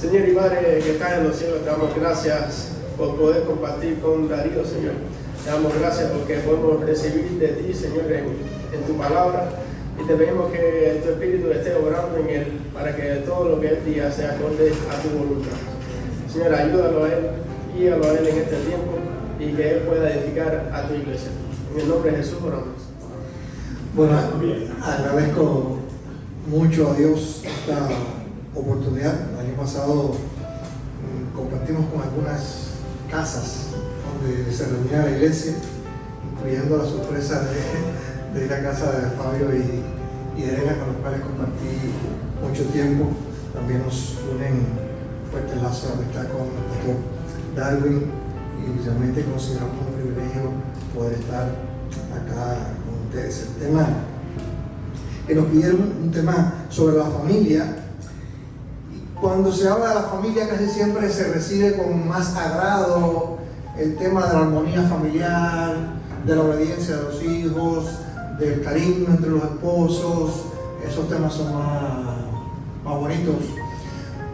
Señor y Padre que estás en los cielos, te damos gracias por poder compartir con Darío, Señor. Te damos gracias porque podemos recibir de ti, Señor, en tu palabra. Y te pedimos que tu Espíritu esté obrando en él para que todo lo que él diga sea acorde a tu voluntad. Señor, ayúdalo a él, guíalo a él en este tiempo y que él pueda edificar a tu iglesia. En el nombre de Jesús oramos. Bueno, agradezco mucho a Dios esta oportunidad. El año pasado compartimos con algunas casas donde se reunía la iglesia, incluyendo la sorpresa de ir a casa de Fabio y Elena, con los cuales compartí mucho tiempo. También nos unen fuertes lazos de amistad con el pastor Darwin y realmente consideramos un privilegio poder estar acá con ustedes. El tema que nos pidieron, un tema sobre la familia. Cuando se habla de la familia casi siempre se recibe con más agrado el tema de la armonía familiar, de la obediencia de los hijos, del cariño entre los esposos. Esos temas son más bonitos.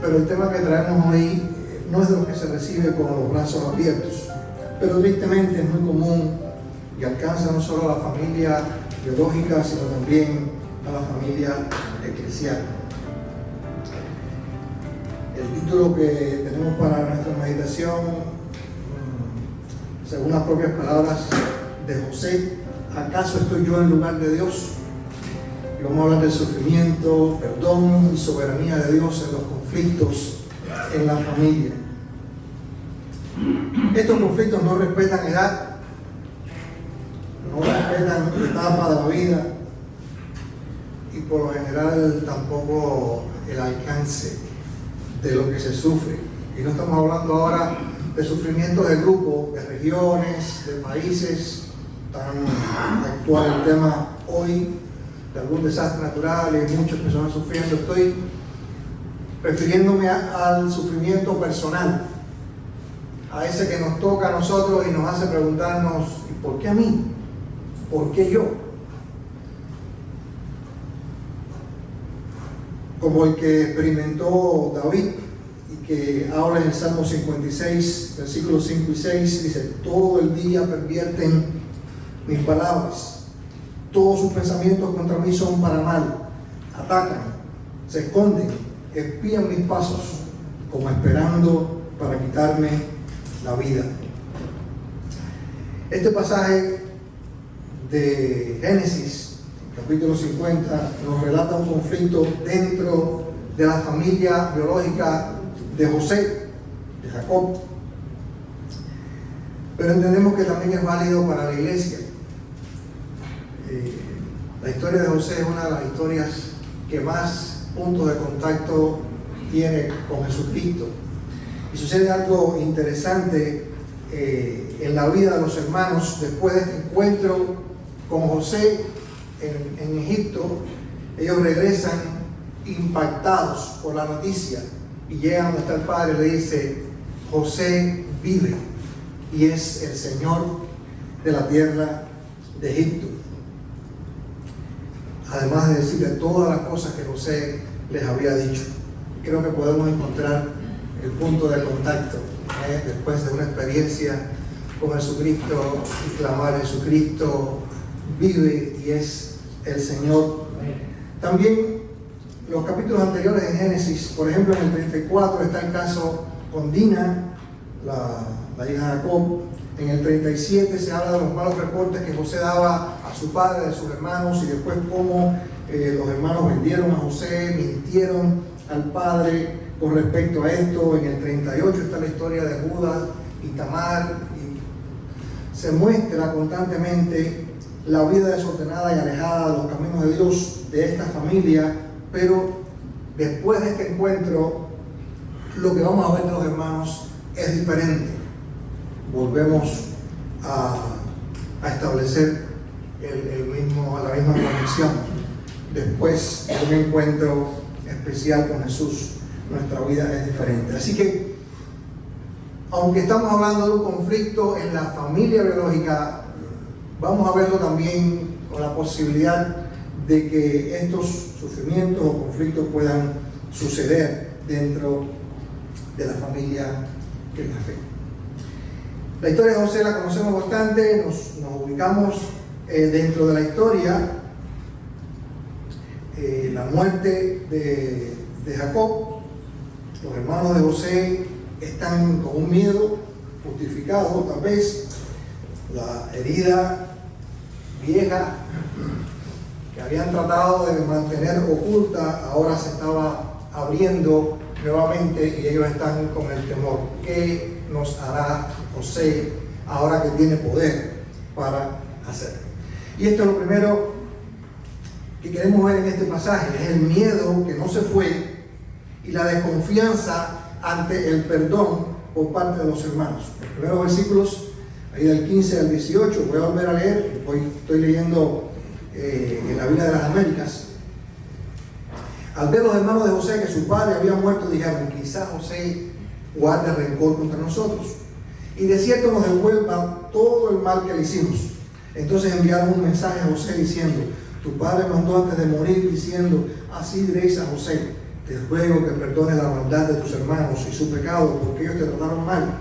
Pero el tema que traemos hoy no es de los que se recibe con los brazos abiertos. Pero tristemente es muy común y alcanza no solo a la familia biológica, sino también a la familia eclesial. El título que tenemos para nuestra meditación, según las propias palabras de José, ¿acaso estoy yo en lugar de Dios? Y vamos a hablar del sufrimiento, perdón y soberanía de Dios en los conflictos en la familia. Estos conflictos no respetan edad, no respetan etapa de la vida y por lo general tampoco el alcance de lo que se sufre. Y no estamos hablando ahora de sufrimiento de grupos, de regiones, de países, tan actual el tema hoy, de algún desastre natural y muchas personas sufriendo. Estoy refiriéndome al sufrimiento personal, a ese que nos toca a nosotros y nos hace preguntarnos, ¿y por qué a mí? ¿Por qué yo? Como el que experimentó David y que habla en el Salmo 56, versículos 5 y 6, dice: todo el día pervierten mis palabras, todos sus pensamientos contra mí son para mal, atacan, se esconden, espían mis pasos, como esperando para quitarme la vida. Este pasaje de Génesis, capítulo 50, nos relata un conflicto dentro de la familia biológica de José, de Jacob. Pero entendemos que también es válido para la iglesia. La historia de José es una de las historias que más puntos de contacto tiene con Jesucristo. Y sucede algo interesante en la vida de los hermanos después de este encuentro con José en Egipto. Ellos regresan impactados por la noticia y llegan donde está el padre y le dice: José vive y es el Señor de la tierra de Egipto. Además de decirle todas las cosas que José les había dicho. Creo que podemos encontrar el punto de contacto después de una experiencia con Jesucristo y clamar: Jesucristo vive y es el Señor. También los capítulos anteriores de Génesis, por ejemplo en el 34 está el caso con Dina, la hija de Jacob. En el 37 se habla de los malos reportes que José daba a su padre, de sus hermanos, y después cómo los hermanos vendieron a José, mintieron al padre con respecto a esto. En el 38 está la historia de Judas y Tamar, y se muestra constantemente la vida desordenada y alejada de los caminos de Dios de esta familia. Pero después de este encuentro, lo que vamos a ver de los hermanos es diferente. Volvemos a establecer la misma conexión después de un encuentro especial con Jesús. Nuestra vida es diferente. Así que, aunque estamos hablando de un conflicto en la familia biológica, vamos a verlo también con la posibilidad de que estos sufrimientos o conflictos puedan suceder dentro de la familia en la fe. La historia de José la conocemos bastante, nos ubicamos dentro de la historia, la muerte de Jacob. Los hermanos de José están con un miedo justificado, tal vez. La herida vieja que habían tratado de mantener oculta ahora se estaba abriendo nuevamente y ellos están con el temor. ¿Qué nos hará José ahora que tiene poder para hacerlo? Y esto es lo primero que queremos ver en este pasaje, es el miedo que no se fue y la desconfianza ante el perdón por parte de los hermanos. Los primeros versículos, ahí del 15 al 18, voy a volver a leer, hoy estoy leyendo en la Biblia de las Américas. Al ver los hermanos de José que su padre había muerto, dijeron: quizás José guarde rencor contra nosotros y de cierto nos devuelva todo el mal que le hicimos. Entonces enviaron un mensaje a José diciendo: tu padre mandó antes de morir diciendo, así diréis a José: te ruego que perdones la maldad de tus hermanos y su pecado, porque ellos te trataron mal.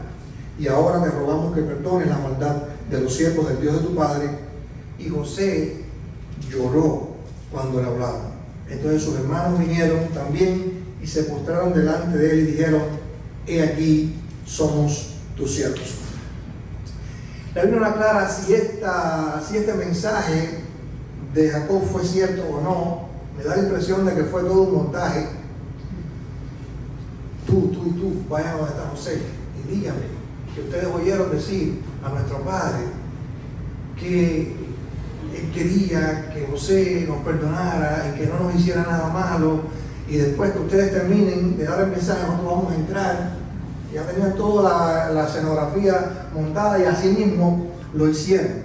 Y ahora te rogamos que perdones la maldad de los siervos del Dios de tu padre. Y José lloró cuando le hablaron. Entonces sus hermanos vinieron también y se postraron delante de él y dijeron: he aquí, somos tus siervos. La Biblia no aclara si este mensaje de Jacob fue cierto o no. Me da la impresión de que fue todo un montaje. Tú y tú, vayan a donde está José y díganme que ustedes oyeron decir a nuestro padre que él quería que José nos perdonara y que no nos hiciera nada malo, y después que ustedes terminen de dar el mensaje nosotros vamos a entrar. Ya tenían toda la escenografía montada y así mismo lo hicieron.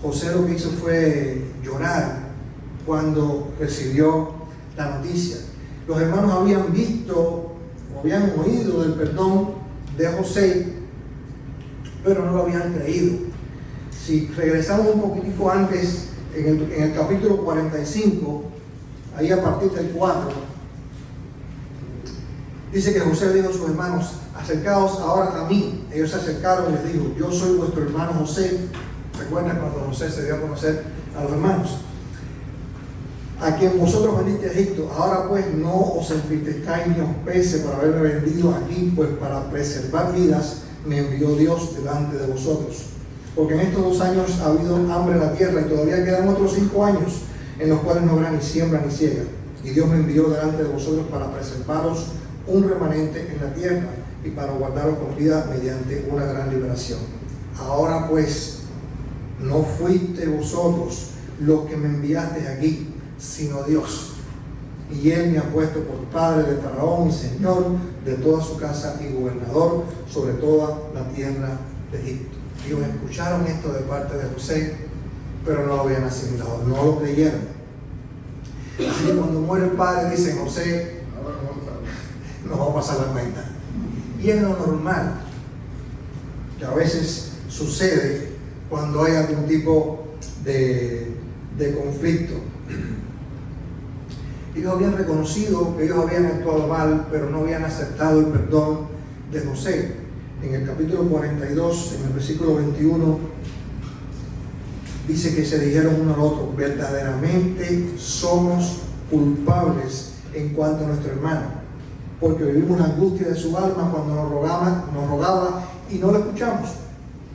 José lo que hizo fue llorar cuando recibió la noticia. Los hermanos habían visto o habían oído del perdón de José, pero no lo habían creído. Si regresamos un poquitico antes, en el capítulo 45, ahí a partir del 4, dice que José dijo a sus hermanos: acercaos ahora a mí. Ellos se acercaron y les dijo: yo soy vuestro hermano José. ¿Recuerdan cuando José se dio a conocer a los hermanos? A quien vosotros veniste a Egipto. Ahora pues no os entristezcáis ni os pese por haberme vendido aquí, pues para preservar vidas me envió Dios delante de vosotros. Porque en estos 2 años ha habido hambre en la tierra y todavía quedan otros 5 años en los cuales no habrá ni siembra ni siega. Y Dios me envió delante de vosotros para preservaros un remanente en la tierra y para guardaros con vida mediante una gran liberación. Ahora pues, no fuiste vosotros los que me enviaste aquí, sino Dios. Y Él me ha puesto por padre de Faraón y señor de toda su casa y gobernador sobre toda la tierra de Egipto. Ellos escucharon esto de parte de José, pero no lo habían asimilado, no lo creyeron. Así que cuando muere el padre dicen: José, nos va a pasar la cuenta. Y es lo normal que a veces sucede cuando hay algún tipo de conflicto. Ellos habían reconocido que ellos habían actuado mal, pero no habían aceptado el perdón de José. En el capítulo 42, en el versículo 21, dice que se dijeron uno al otro: verdaderamente somos culpables en cuanto a nuestro hermano, porque vivimos la angustia de su alma cuando nos rogaba y no lo escuchamos.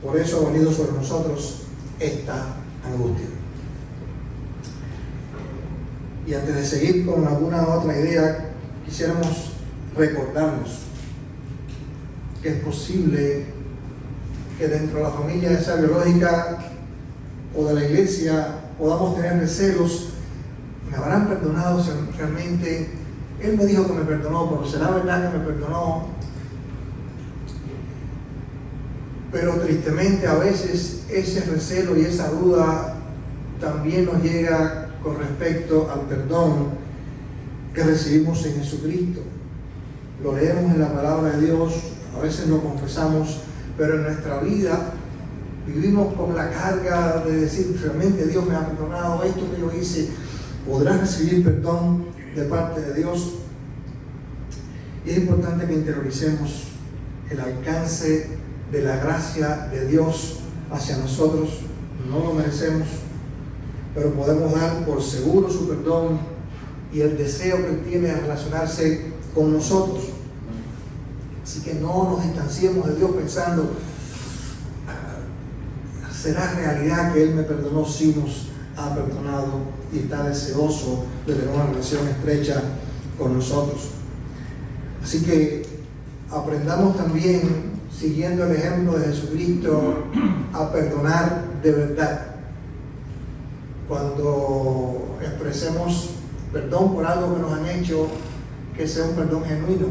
Por eso ha venido sobre nosotros esta angustia. Y antes de seguir con alguna otra idea, quisiéramos recordarnos que es posible que dentro de la familia de esa biológica o de la iglesia podamos tener recelos. ¿Me habrán perdonado realmente? Él me dijo que me perdonó, pero ¿será verdad que me perdonó? Pero tristemente a veces ese recelo y esa duda también nos llega con respecto al perdón que recibimos en Jesucristo. Lo leemos en la palabra de Dios, a veces lo confesamos, pero en nuestra vida vivimos con la carga de decir: realmente Dios me ha perdonado, esto que yo hice, ¿podrás recibir perdón de parte de Dios? Y es importante que interioricemos el alcance de la gracia de Dios hacia nosotros. No lo merecemos, pero podemos dar por seguro su perdón y el deseo que Él tiene de relacionarse con nosotros. Así que no nos distanciemos de Dios pensando, ¿será realidad que Él me perdonó? Sí nos ha perdonado y está deseoso de tener una relación estrecha con nosotros. Así que aprendamos también, siguiendo el ejemplo de Jesucristo, a perdonar de verdad. Cuando expresemos perdón por algo que nos han hecho, que sea un perdón genuino,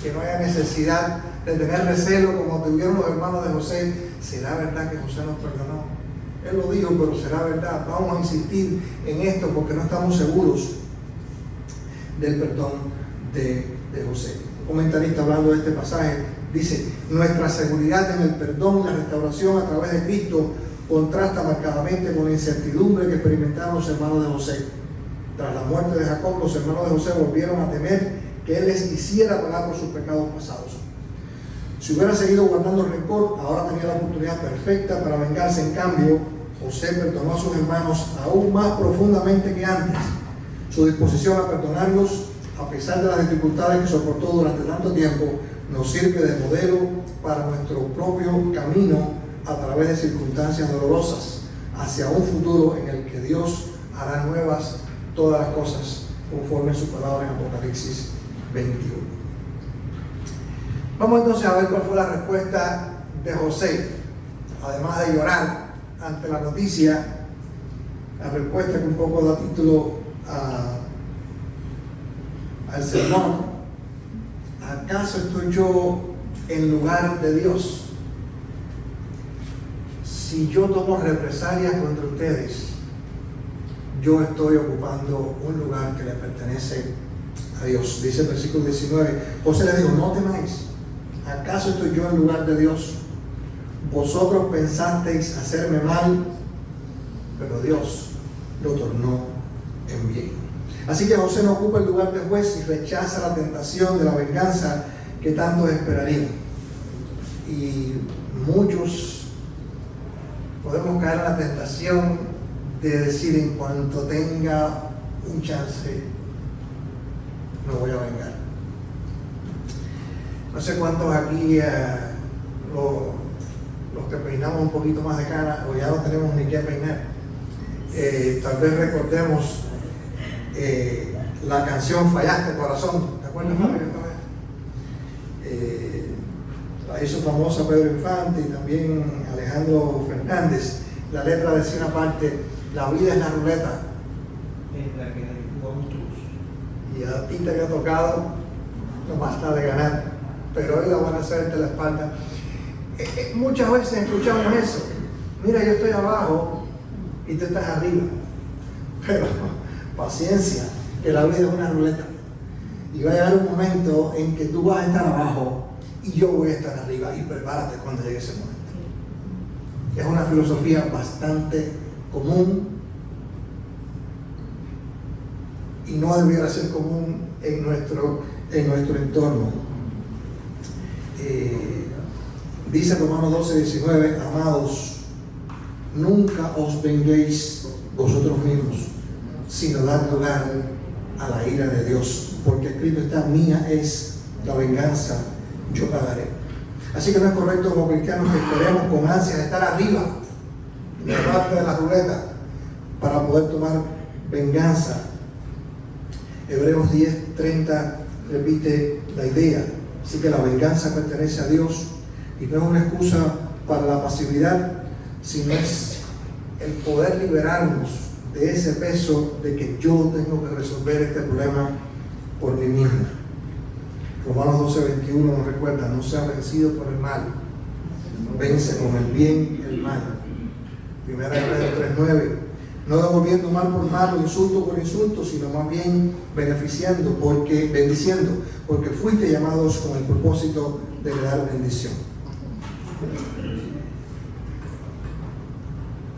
que no haya necesidad de tener recelo como tuvieron los hermanos de José. ¿Será verdad que José nos perdonó? Él lo dijo, pero ¿será verdad? Vamos a insistir en esto porque no estamos seguros del perdón de José. Un comentarista, hablando de este pasaje, dice: nuestra seguridad en el perdón y la restauración a través de Cristo contrasta marcadamente con la incertidumbre que experimentaron los hermanos de José. Tras la muerte de Jacob, los hermanos de José volvieron a temer que él les hiciera pagar por sus pecados pasados. Si hubiera seguido guardando rencor, ahora tenía la oportunidad perfecta para vengarse. En cambio, José perdonó a sus hermanos aún más profundamente que antes. Su disposición a perdonarlos, a pesar de las dificultades que soportó durante tanto tiempo, nos sirve de modelo para nuestro propio camino a través de circunstancias dolorosas, hacia un futuro en el que Dios hará nuevas todas las cosas, conforme a su palabra en Apocalipsis 21. Vamos entonces a ver cuál fue la respuesta de José. Además de llorar ante la noticia, la respuesta que un poco da título al sermón: ¿acaso estoy yo en lugar de Dios? Si yo tomo represalias contra ustedes, yo estoy ocupando un lugar que le pertenece a Dios. Dice el versículo 19, José le dijo: no temáis, ¿acaso estoy yo en lugar de Dios? Vosotros pensasteis hacerme mal, pero Dios lo tornó en bien. Así que José no ocupa el lugar de juez y rechaza la tentación de la venganza que tanto esperarían. Y muchos podemos caer en la tentación de decir: en cuanto tenga un chance, me voy a vengar. No sé cuántos aquí, los que peinamos un poquito más de cara, o ya no tenemos ni qué peinar, tal vez recordemos la canción Fallaste Corazón. ¿Te acuerdas, Fabio? La hizo famosa Pedro Infante y también Alejandro Fernández. La letra decía una parte: la vida es la ruleta, Es la que jugamos todos. y a ti te había tocado, no basta de ganar, pero hoy la van a hacerte la espalda. Muchas veces escuchamos eso: mira, yo estoy abajo y tú estás arriba. Pero paciencia, que la vida es una ruleta, y va a llegar un momento en que tú vas a estar abajo y yo voy a estar arriba, y prepárate cuando llegue ese momento. Es una filosofía bastante común y no debiera ser común en nuestro entorno. Dice Romanos 12:19, amados, nunca os venguéis vosotros mismos, sino dar lugar a la ira de Dios, porque escrito está: mía es la venganza, yo pagaré. Así que no es correcto como cristianos que esperemos con ansias estar arriba en la parte de la ruleta para poder tomar venganza. Hebreos 10:30 repite la idea. Así que la venganza pertenece a Dios y no es una excusa para la pasividad, sino es el poder liberarnos de ese peso de que yo tengo que resolver este problema por mí mismo. Romanos 12:21 nos recuerda: no sea vencido por el mal, vence con el bien el mal. Primera de Pedro 3:9, no devolviendo mal por mal o insulto por insulto, sino más bien bendiciendo, porque fuiste llamados con el propósito de dar bendición.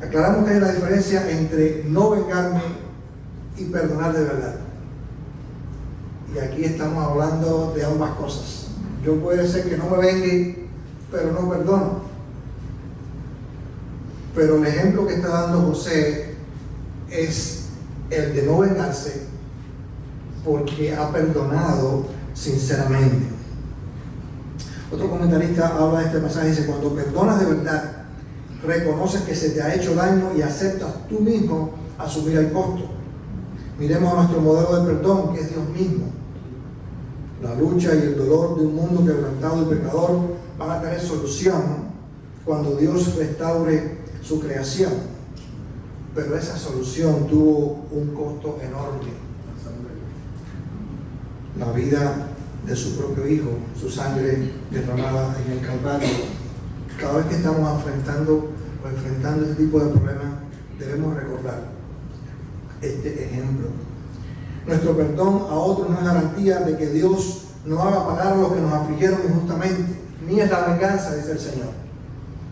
Aclaramos que hay una diferencia entre no vengarme y perdonar de verdad. Y aquí estamos hablando de ambas cosas. Yo puede ser que no me vengue, pero no perdono. Pero el ejemplo que está dando José es el de no vengarse, porque ha perdonado sinceramente. Otro comentarista habla de este pasaje y dice: cuando perdonas de verdad, reconoces que se te ha hecho daño y aceptas tú mismo asumir el costo. Miremos a nuestro modelo de perdón, que es Dios mismo. La lucha y el dolor de un mundo quebrantado y pecador van a tener solución cuando Dios restaure su creación. Pero esa solución tuvo un costo enorme: la vida de su propio Hijo, su sangre derramada en el Calvario. Cada vez que estamos enfrentando este tipo de problemas, debemos recordar este ejemplo. Nuestro perdón a otros no es garantía de que Dios no haga pagar a los que nos afligieron injustamente, ni es la venganza, dice el Señor.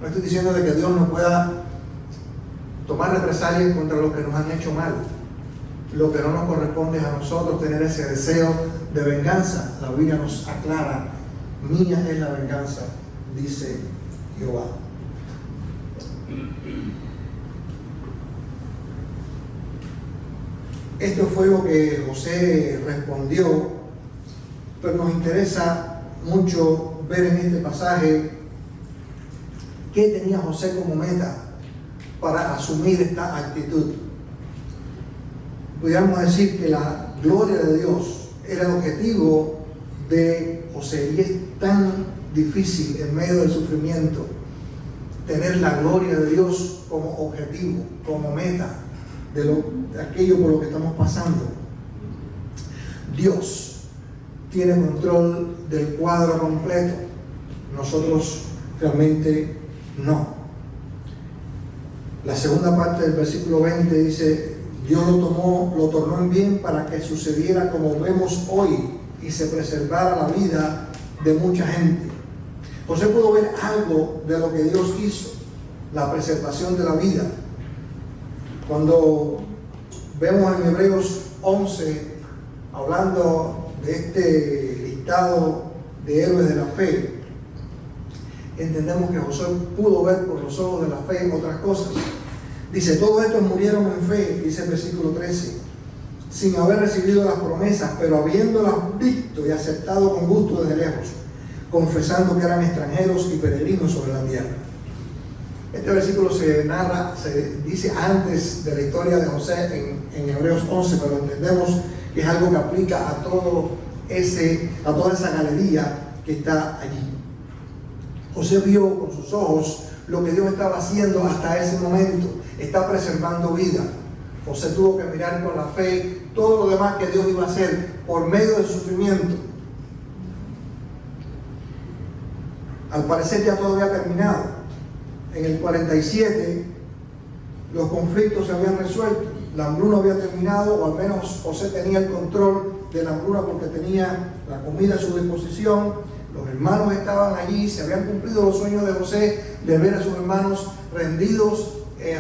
No estoy diciendo de que Dios no pueda tomar represalias contra los que nos han hecho mal. Lo que no nos corresponde es a nosotros tener ese deseo de venganza. La Biblia nos aclara: mía es la venganza, dice Jehová. Esto fue lo que José respondió, pero nos interesa mucho ver en este pasaje qué tenía José como meta para asumir esta actitud. Pudiéramos decir que la gloria de Dios era el objetivo de José, y es tan difícil en medio del sufrimiento tener la gloria de Dios como objetivo, como meta de aquello por lo que estamos pasando. Dios tiene control del cuadro completo, nosotros realmente no. La segunda parte del versículo 20 dice: Dios lo tornó en bien para que sucediera como vemos hoy y se preservara la vida de mucha gente. José pudo ver algo de lo que Dios hizo, la preservación de la vida. Cuando vemos en Hebreos 11, hablando de este listado de héroes de la fe, entendemos que José pudo ver por los ojos de la fe otras cosas. Dice: todos estos murieron en fe, dice el versículo 13, sin haber recibido las promesas, pero habiéndolas visto y aceptado con gusto desde lejos, confesando que eran extranjeros y peregrinos sobre la tierra. Este versículo se dice antes de la historia de José en Hebreos 11, pero entendemos que es algo que aplica a toda esa galería que está allí. José vio con sus ojos lo que Dios estaba haciendo hasta ese momento. Está preservando vida. José tuvo que mirar con la fe todo lo demás que Dios iba a hacer por medio del sufrimiento. Al parecer ya todo había terminado. En el 47 los conflictos se habían resuelto. La hambruna había terminado, o al menos José tenía el control de la hambruna porque tenía la comida a su disposición. Los hermanos estaban allí, se habían cumplido los sueños de José de ver a sus hermanos rendidos,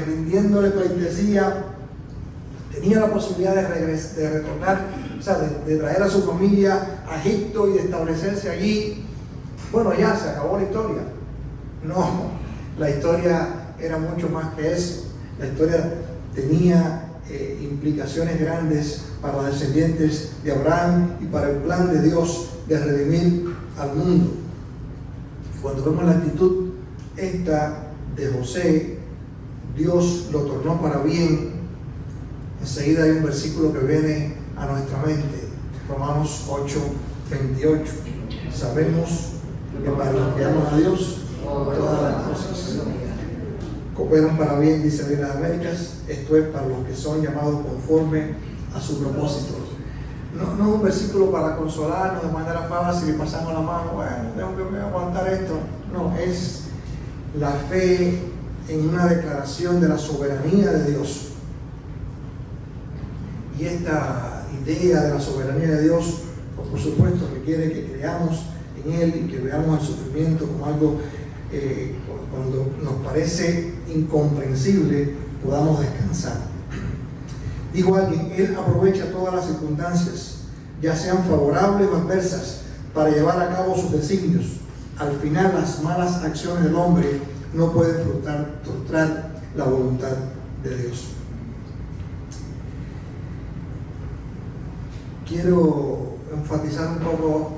rindiéndole pleitesía. Tenía la posibilidad de retornar, o sea, de traer a su familia a Egipto y de establecerse allí. Bueno, ya se acabó la historia. No, la historia era mucho más que eso. La historia tenía implicaciones grandes para los descendientes de Abraham y para el plan de Dios de redimir al mundo. Cuando vemos la actitud esta de José, Dios lo tornó para bien. Enseguida hay un versículo que viene a nuestra mente, Romanos 8:28. Sabemos que para los que aman a Dios, todas las cosas cooperan para bien, dice la Biblia de las Américas. Esto es para los que son llamados conforme a su propósito. No es un versículo para consolarnos de manera fácil y pasamos la mano, bueno, tengo que aguantar esto. No, es la fe en una declaración de la soberanía de Dios. Y esta idea de la soberanía de Dios, por supuesto, requiere que creamos en Él y que veamos el sufrimiento como algo cuando nos parece incomprensible, podamos descansar. Dijo alguien: Él aprovecha todas las circunstancias ya sean favorables o adversas, para llevar a cabo sus designios. Al final, las malas acciones del hombre no pueden frustrar la voluntad de Dios. Quiero enfatizar un poco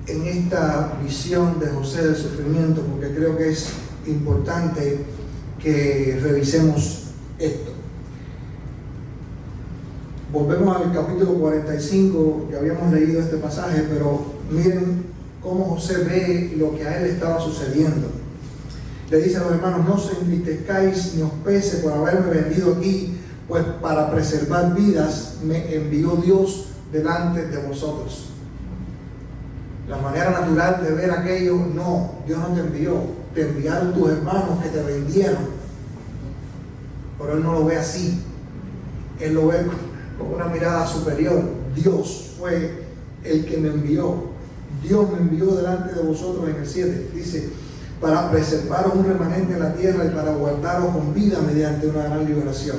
en esta visión de José del sufrimiento, porque creo que es importante que revisemos esto. Volvemos al capítulo 45, que habíamos leído este pasaje, pero miren cómo José ve lo que a él estaba sucediendo. Le dice a los hermanos: no os entristezcáis ni os pese por haberme vendido aquí, pues para preservar vidas me envió Dios delante de vosotros. La manera natural de ver aquello: no, Dios no te envió, te enviaron tus hermanos que te vendieron. Pero él no lo ve así, él lo ve con una mirada superior. Dios fue el que me envió. Dios me envió delante de vosotros en el 7. Dice: para preservaros un remanente en la tierra y para guardaros con vida mediante una gran liberación.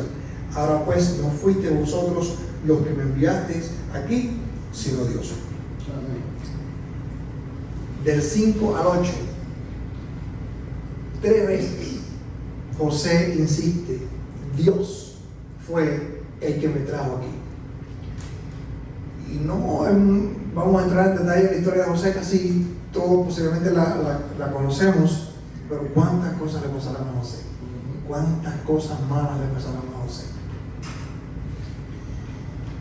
Ahora pues, no fuiste vosotros los que me enviasteis aquí, sino Dios. Del 5 al 8, 3 veces José insiste: Dios fue el que me trajo aquí. Y no vamos a entrar en detalle en la historia de José, casi todos posiblemente la conocemos, pero cuántas cosas le pasaron a José, cuántas cosas malas le pasaron a José.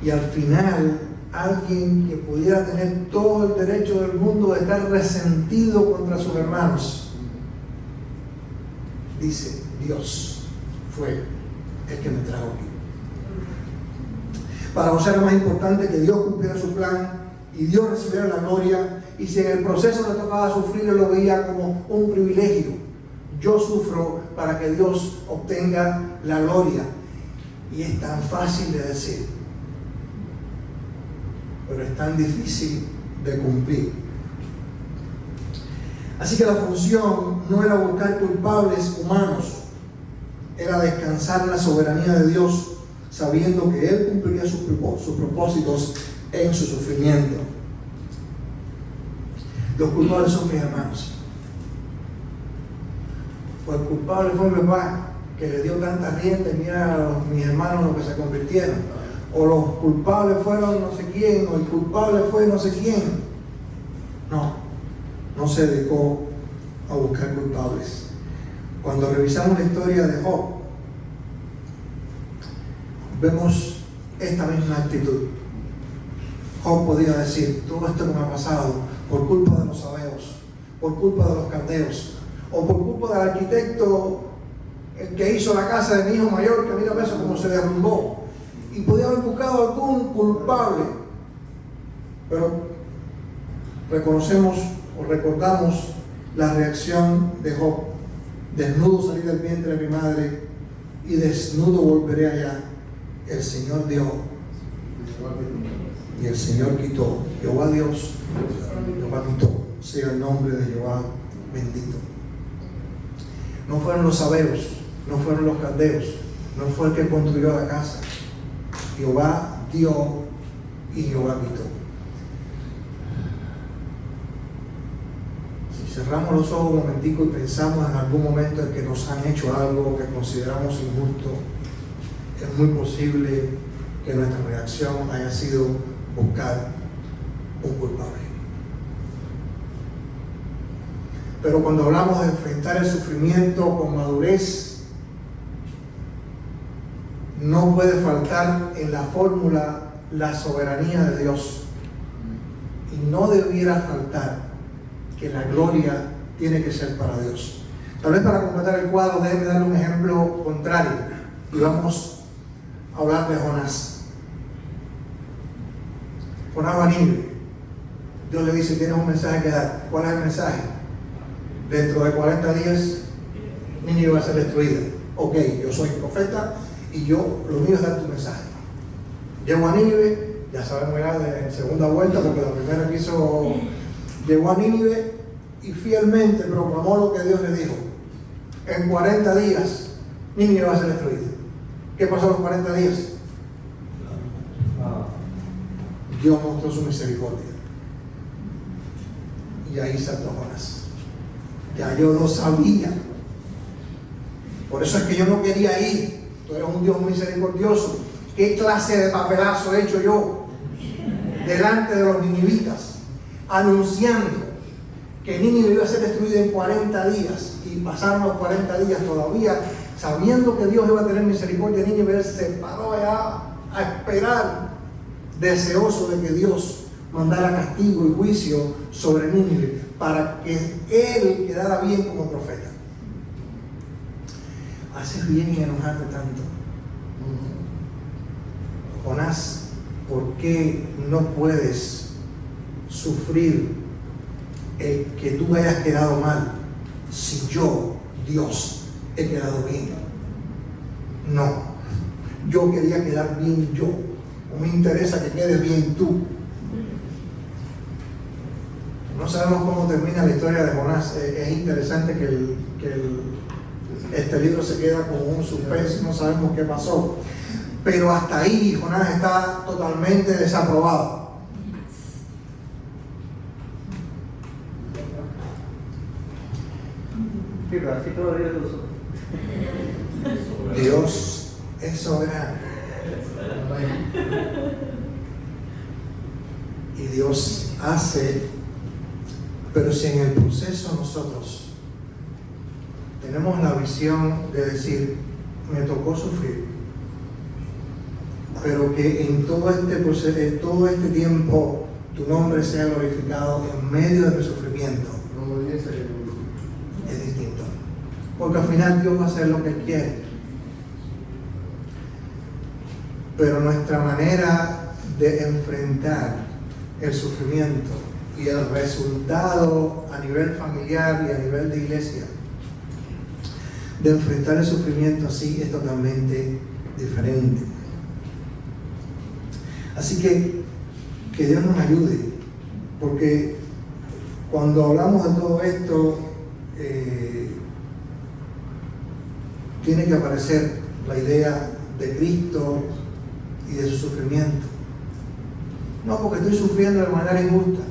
Y al final, alguien que pudiera tener todo el derecho del mundo de estar resentido contra sus hermanos, dice: Dios fue el que me trajo aquí. Para José era más importante que Dios cumpliera su plan y Dios recibiera la gloria, y si en el proceso le tocaba sufrir, él lo veía como un privilegio. Yo sufro para que Dios obtenga la gloria. Y es tan fácil de decir, pero es tan difícil de cumplir. Así que la función no era buscar culpables humanos, era descansar en la soberanía de Dios, sabiendo que Él cumpliría sus propósitos en su sufrimiento. Los culpables son mis hermanos. Pues el culpable fue mi papá, que le dio tanta rienda, y mira mis hermanos lo que se convirtieron. O los culpables fueron no sé quién, o el culpable fue no sé quién. No se dedicó a buscar culpables. Cuando revisamos la historia de Job, vemos esta misma actitud. Job podía decir: todo esto que me ha pasado por culpa de los sabeos, por culpa de los caldeos, o por culpa del arquitecto el que hizo la casa de mi hijo mayor, que mira eso como se derrumbó. Y podía haber buscado algún culpable, pero reconocemos o recordamos la reacción de Job: desnudo salí del vientre de mi madre y desnudo volveré allá. El Señor dio y el Señor quitó. Jehová Dios, Jehová quitó. Sea el nombre de Jehová bendito. No fueron los sabeos, no fueron los caldeos, no fue el que construyó la casa. Jehová dio y Jehová quitó. Si cerramos los ojos un momentico y pensamos en algún momento en que nos han hecho algo que consideramos injusto, es muy posible que nuestra reacción haya sido buscar un culpable. Pero cuando hablamos de enfrentar el sufrimiento con madurez, no puede faltar en la fórmula la soberanía de Dios. Y no debiera faltar que la gloria tiene que ser para Dios. Tal vez para completar el cuadro, déjenme dar un ejemplo contrario. Y vamos a hablar de Jonás. Jonás va a Nínive. Dios le dice: tienes un mensaje que dar. ¿Cuál es el mensaje? Dentro de 40 días Nínive va a ser destruida. Ok, yo soy profeta y lo mío es dar tu mensaje. Llego a Nínive, ya sabemos ya de segunda vuelta, porque la primera que hizo, llegó a Nínive y fielmente proclamó lo que Dios le dijo. En 40 días Nínive va a ser destruida. ¿Qué pasó en los 40 días? Dios mostró su misericordia. Y ahí saltó Jonás. Ya yo lo sabía. Por eso es que yo no quería ir. Tú eres un Dios misericordioso. ¿Qué clase de papelazo he hecho yo delante de los ninivitas, anunciando que Nínive iba a ser destruida en 40 días? Y pasaron los 40 días todavía, sabiendo que Dios iba a tener misericordia de Nínive. Él se paró allá a esperar, deseoso de que Dios mandara castigo y juicio sobre Nínive para que él quedara bien como profeta. Haces bien en enojarte tanto. Jonás, ¿por qué no puedes sufrir el que tú hayas quedado mal si yo, Dios, he quedado bien? No, yo quería quedar bien yo. No me interesa que quedes bien tú. No sabemos cómo termina la historia de Jonás. Es interesante que este libro se queda con un suspense, no sabemos qué pasó. Pero hasta ahí Jonás está totalmente desaprobado. Sí, pero así todo Dios lo sabe. Dios es soberano. Y Dios hace, pero si en el proceso nosotros tenemos la visión de decir, me tocó sufrir, pero que en todo este proceso, en todo este tiempo, tu nombre sea glorificado en medio de mi sufrimiento, es distinto. Porque al final Dios va a hacer lo que Él quiere. Pero nuestra manera de enfrentar el sufrimiento y el resultado a nivel familiar y a nivel de iglesia, de enfrentar el sufrimiento así, es totalmente diferente. Así que Dios nos ayude, porque cuando hablamos de todo esto, tiene que aparecer la idea de Cristo y de su sufrimiento. No, porque estoy sufriendo de manera injusta.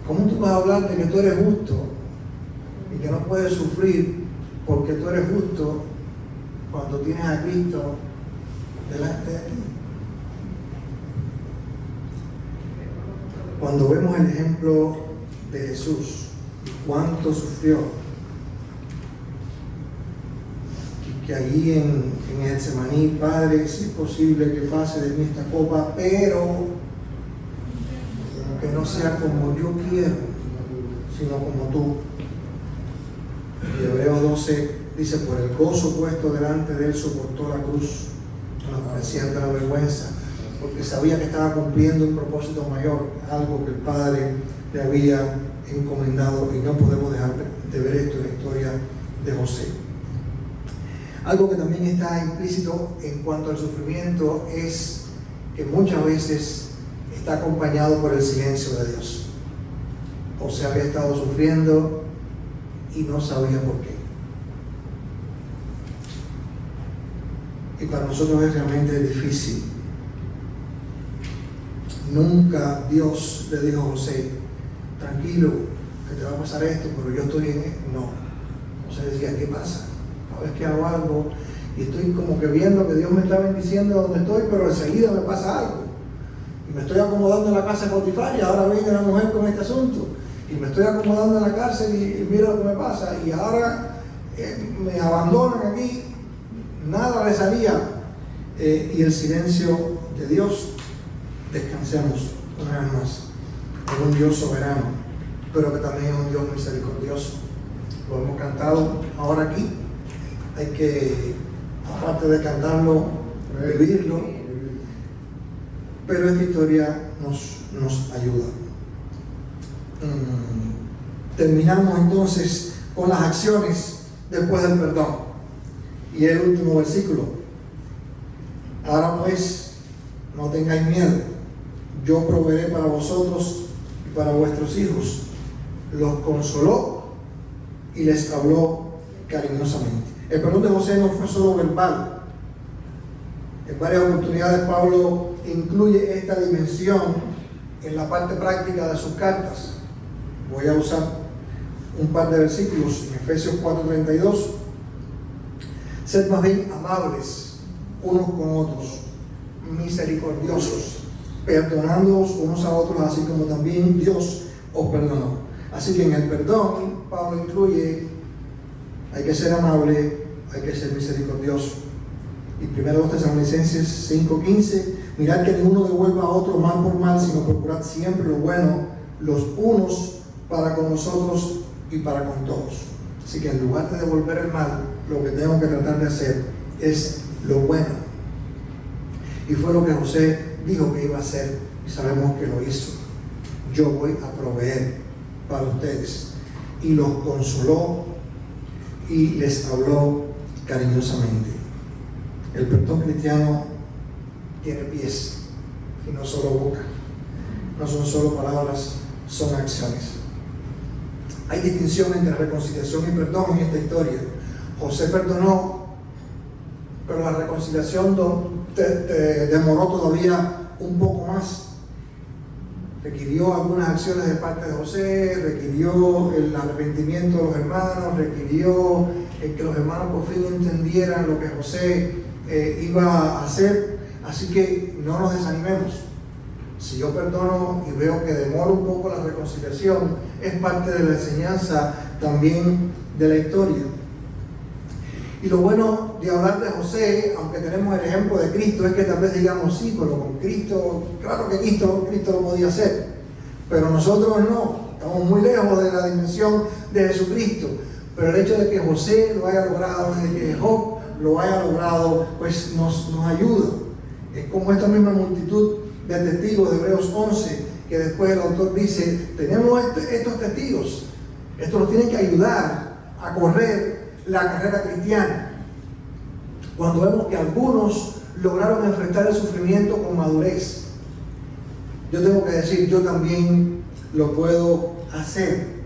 ¿Cómo tú vas a hablar de que tú eres justo y que no puedes sufrir porque tú eres justo cuando tienes a Cristo delante de ti? Cuando vemos el ejemplo de Jesús y cuánto sufrió, y que allí en Getsemaní, Padre, si es posible que pase de mí esta copa, pero que no sea como yo quiero, sino como tú. Y Hebreos 12 dice, por el gozo puesto delante de él soportó la cruz, no parecía la vergüenza, porque sabía que estaba cumpliendo un propósito mayor, algo que el Padre le había encomendado, y no podemos dejar de ver esto en la historia de José. Algo que también está implícito en cuanto al sufrimiento es que muchas veces está acompañado por el silencio de Dios. José había estado sufriendo y no sabía por qué. Y para nosotros es realmente difícil. Nunca Dios le dijo a José, tranquilo, que te va a pasar esto, pero yo estoy en... No. José decía, ¿qué pasa? A ver que hago algo y estoy como que viendo que Dios me está bendiciendo donde estoy, pero enseguida me pasa algo. Y me estoy acomodando en la casa de Potifar y ahora viene la mujer con este asunto. Y me estoy acomodando en la cárcel y mira lo que me pasa. Y ahora me abandonan aquí, nada le salía. Y el silencio de Dios, descansemos una vez más en un Dios soberano, pero que también es un Dios misericordioso. Lo hemos cantado ahora aquí. Hay que, aparte de cantarlo, vivirlo. Pero esta historia nos ayuda. Terminamos entonces con las acciones después del perdón. Y el último versículo. Ahora pues, no tengáis miedo. Yo proveeré para vosotros y para vuestros hijos. Los consoló y les habló cariñosamente. El perdón de José no fue solo verbal, En varias oportunidades Pablo incluye esta dimensión en la parte práctica de sus cartas. Voy a usar un par de versículos en Efesios 4:32. Sed más bien amables unos con otros, misericordiosos, perdonándoos unos a otros, así como también Dios os perdonó. Así que en el perdón, Pablo incluye, hay que ser amable, hay que ser misericordioso. Y 1 Tesalonicenses 5:15, mirad que ninguno devuelva a otro mal por mal, sino procurad siempre lo bueno, los unos para con nosotros y para con todos. Así que en lugar de devolver el mal, lo que tengo que tratar de hacer es lo bueno. Y fue lo que José dijo que iba a hacer, y sabemos que lo hizo. Yo voy a proveer para ustedes. Y los consoló y les habló cariñosamente. El perdón cristiano tiene pies y no solo boca. No son solo palabras, son acciones. Hay distinción entre reconciliación y perdón en esta historia. José perdonó, pero la reconciliación demoró todavía un poco más. Requirió algunas acciones de parte de José, requirió el arrepentimiento de los hermanos, requirió que los hermanos por fin entendieran lo que José iba a hacer. Así que no nos desanimemos. Si yo perdono y veo que demora un poco la reconciliación, es parte de la enseñanza también de la historia. Y lo bueno de hablar de José, aunque tenemos el ejemplo de Cristo, es que tal vez digamos, sí, pero con Cristo, claro que Cristo lo podía hacer, pero nosotros no, estamos muy lejos de la dimensión de Jesucristo. Pero el hecho de que José lo haya logrado, de que Job lo haya logrado, pues nos ayuda. Es como esta misma multitud de testigos de Hebreos 11, que después el autor dice, tenemos estos testigos, estos nos tienen que ayudar a correr la carrera cristiana. Cuando vemos que algunos lograron enfrentar el sufrimiento con madurez, yo tengo que decir, yo también lo puedo hacer.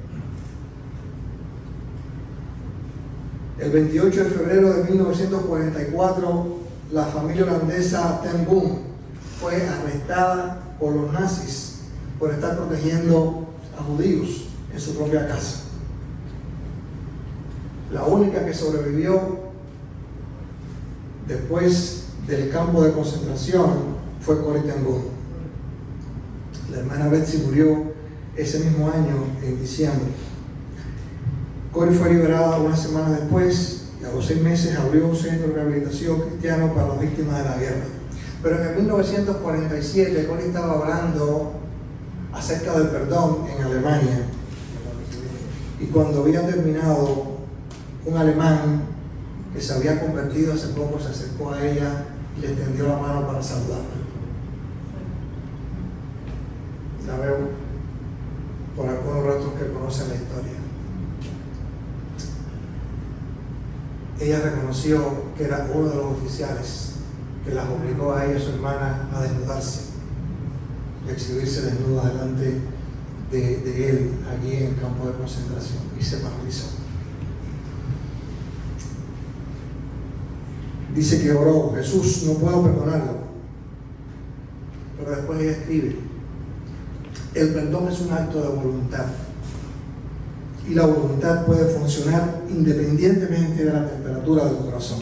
El 28 de febrero de 1944, la familia holandesa Ten Boom fue arrestada por los nazis por estar protegiendo a judíos en su propia casa. La única que sobrevivió después del campo de concentración fue Corrie ten Boom. La hermana Betsy murió ese mismo año, en diciembre. Corrie fue liberada unas semanas después y a los 6 meses abrió un centro de rehabilitación cristiano para las víctimas de la guerra. Pero en el 1947, Corrie estaba hablando acerca del perdón en Alemania. Y cuando había terminado, un alemán que se había convertido hace poco se acercó a ella y le extendió la mano para saludarla. La veo por algunos rostros que conocen la historia. Ella reconoció que era uno de los oficiales que las obligó a ella y a su hermana a desnudarse y exhibirse desnudas delante de él allí en el campo de concentración, y se paralizó. Dice que oró, Jesús, no puedo perdonarlo, pero después ella escribe, el perdón es un acto de voluntad y la voluntad puede funcionar independientemente de la temperatura del corazón.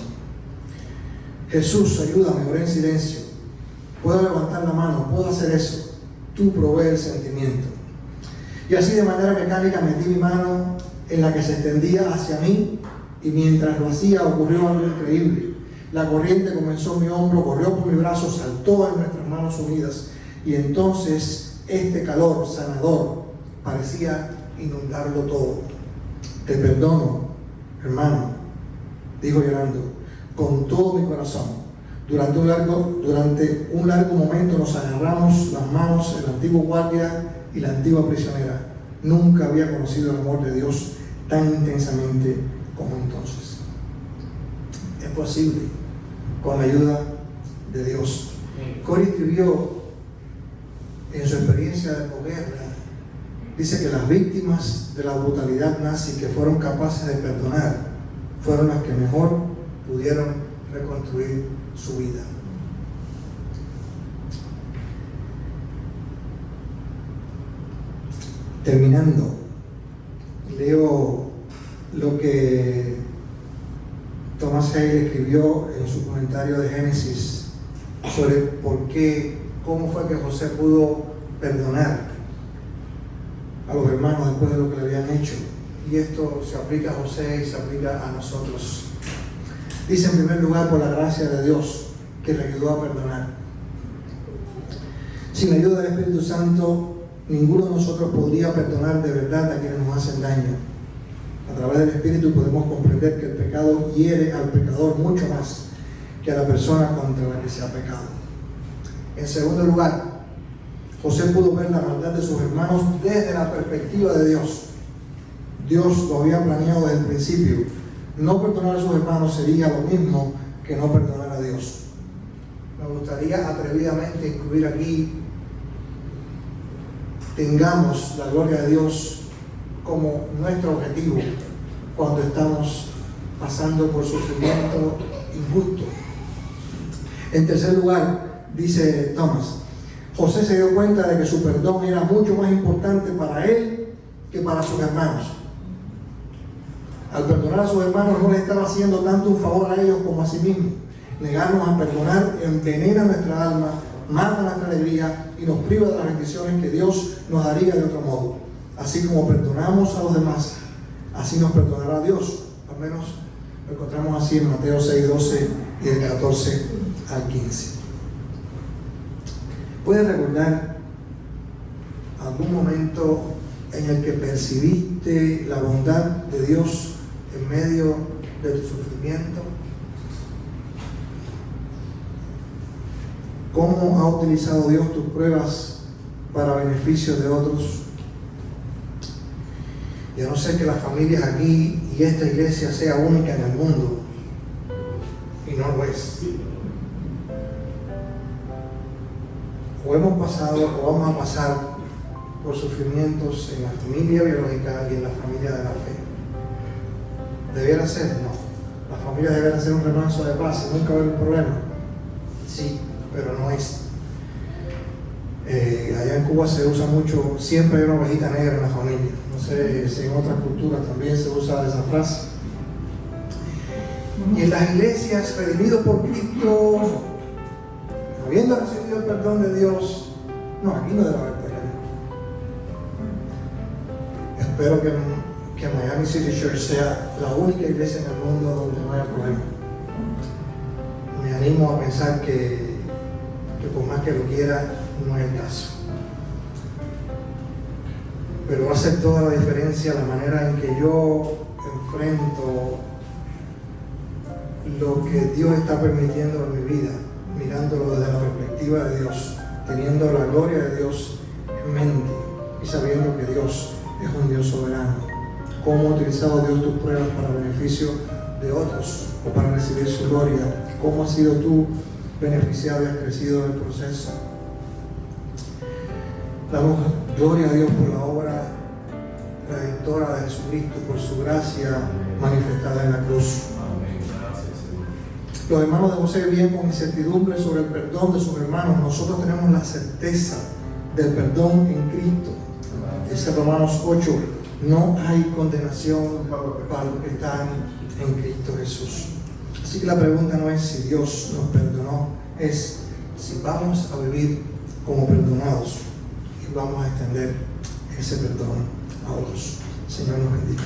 Jesús, ayúdame, oré en silencio. Puedo levantar la mano, puedo hacer eso. Tú provee el sentimiento. Y así de manera mecánica metí mi mano en la que se extendía hacia mí y mientras lo hacía ocurrió algo increíble. La corriente comenzó en mi hombro, corrió por mi brazo, saltó en nuestras manos unidas y entonces este calor sanador parecía inundarlo todo. Te perdono, hermano, dijo llorando, con todo mi corazón. Durante un largo momento nos agarramos las manos, el antiguo guardia y la antigua prisionera. Nunca había conocido el amor de Dios tan intensamente como entonces. Es posible, con la ayuda de Dios. Corrie escribió en su experiencia de posguerra, dice que las víctimas de la brutalidad nazi que fueron capaces de perdonar fueron las que mejor pudieron reconstruir su vida. Terminando, leo lo que Thomas Hale escribió en su comentario de Génesis sobre cómo fue que José pudo perdonar a los hermanos después de lo que le habían hecho. Y esto se aplica a José y se aplica a nosotros. Dice en primer lugar, por la gracia de Dios que le ayudó a perdonar. Sin la ayuda del Espíritu Santo, ninguno de nosotros podría perdonar de verdad a quienes nos hacen daño. A través del Espíritu podemos comprender que el pecado hiere al pecador mucho más que a la persona contra la que se ha pecado. En segundo lugar, José pudo ver la maldad de sus hermanos desde la perspectiva de Dios. Dios lo había planeado desde el principio. No perdonar a sus hermanos sería lo mismo que no perdonar a Dios. Me gustaría atrevidamente incluir aquí: tengamos la gloria de Dios como nuestro objetivo cuando estamos pasando por sufrimiento injusto. En tercer lugar, dice Thomas, José se dio cuenta de que su perdón era mucho más importante para él que para sus hermanos. Al perdonar a sus hermanos no le estaba haciendo tanto un favor a ellos como a sí mismo. Negarnos a perdonar envenena nuestra alma, mata nuestra alegría y nos priva de las bendiciones que Dios nos daría de otro modo. Así como perdonamos a los demás, así nos perdonará Dios. Al menos lo encontramos así en Mateo 6:12 y del 14 al 15. ¿Puedes recordar algún momento en el que percibiste la bondad de Dios en medio de tu sufrimiento? ¿Cómo ha utilizado Dios tus pruebas para beneficio de otros? Y a no ser que las familias aquí y esta iglesia sea única en el mundo, y no lo es. O hemos pasado o vamos a pasar por sufrimientos en la familia biológica y en la familia de la fe. ¿Debiera ser? No. Las familias deberían ser un remanso de paz y nunca haber un problema. Sí, pero no es. Allá en Cuba se usa mucho, siempre hay una ovejita negra en la familia. No sé si en otras culturas también se usa esa frase. Y en las iglesias, redimidos por Cristo, habiendo recibido el perdón de Dios, no, aquí no debe haber problema. Espero que Miami City Church sea la única iglesia en el mundo donde no haya problema. Me animo a pensar que por más que lo quiera, no es el caso. Pero va a ser toda la diferencia la manera en que yo enfrento lo que Dios está permitiendo en mi vida, mirándolo desde la perspectiva de Dios, teniendo la gloria de Dios en mente y sabiendo que Dios es un Dios soberano. ¿Cómo ha utilizado Dios tus pruebas para beneficio de otros o para recibir su gloria? ¿Cómo has sido tú beneficiado y has crecido en el proceso? Damos gloria a Dios por la obra redentora de Jesucristo, por su gracia manifestada en la cruz. Los hermanos de José vivían con incertidumbre sobre el perdón de sus hermanos. Nosotros tenemos la certeza del perdón en Cristo. Dice Romanos 8, no hay condenación para los que están en Cristo Jesús. Así que la pregunta no es si Dios nos perdonó, es si vamos a vivir como perdonados y vamos a extender ese perdón a otros. Señor nos bendiga.